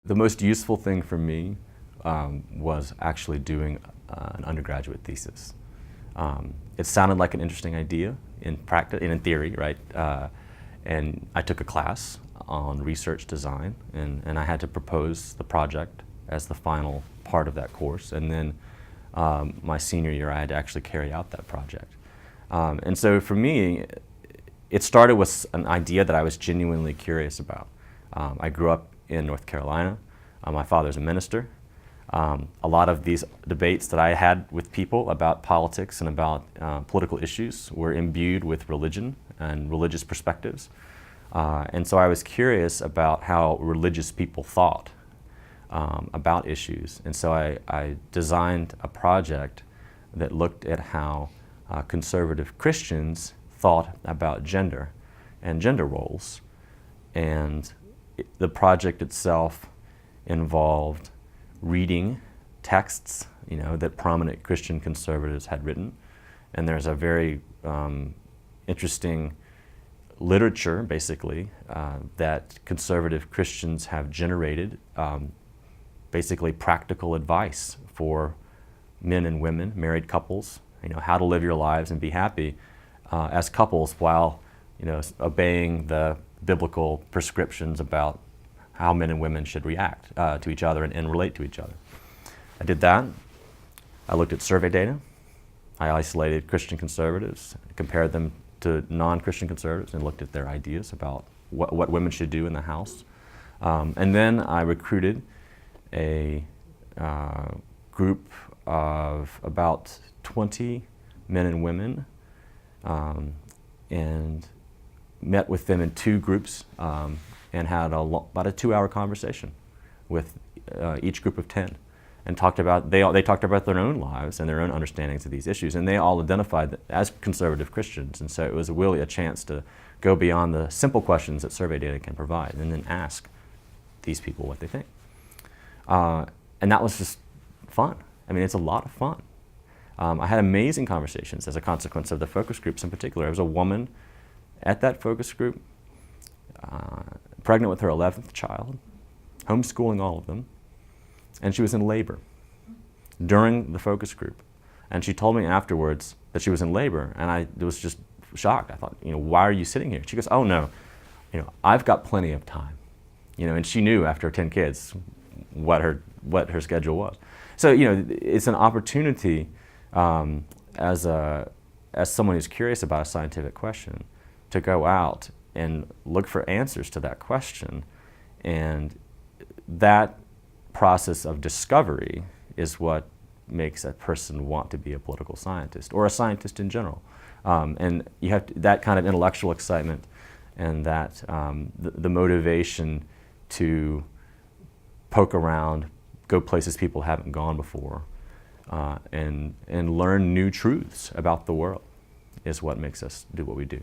The most useful thing for me was actually doing an undergraduate thesis. It sounded like an interesting idea in practice, in theory, right? And I took a class on research design, and I had to propose the project as the final part of that course. And then my senior year, I had to actually carry out that project. And so for me, it started with an idea that I was genuinely curious about. I grew up in North Carolina. My father's a minister. A lot of these debates that I had with people about politics and about political issues were imbued with religion and religious perspectives. And so I was curious about how religious people thought about issues. And so I designed a project that looked at how conservative Christians thought about gender and gender roles. And the project itself involved reading texts, that prominent Christian conservatives had written. And there's a very interesting literature, basically, that conservative Christians have generated, basically practical advice for men and women, married couples, how to live your lives and be happy as couples while, obeying the biblical prescriptions about how men and women should react to each other and relate to each other. I did that. I looked at survey data. I isolated Christian conservatives, compared them to non-Christian conservatives, and looked at their ideas about what women should do in the house. And then I recruited a group of about 20 men and women and met with them in two groups and had about a 2-hour conversation with each group of 10 and talked about, they talked about their own lives and their own understandings of these issues, and they all identified as conservative Christians. And so it was really a chance to go beyond the simple questions that survey data can provide and then ask these people what they think. And that was just fun. I mean, it's a lot of fun. I had amazing conversations as a consequence of the focus groups in particular. There was a woman at that focus group, pregnant with her 11th child, homeschooling all of them, and she was in labor during the focus group. And she told me afterwards that she was in labor, and I was just shocked. I thought, why are you sitting here? She goes, oh no, I've got plenty of time. And she knew after 10 kids what her schedule was. So, it's an opportunity as someone who's curious about a scientific question to go out and look for answers to that question. And that process of discovery is what makes a person want to be a political scientist or a scientist in general. And you have that kind of intellectual excitement and that the motivation to poke around, go places people haven't gone before, and learn new truths about the world is what makes us do what we do.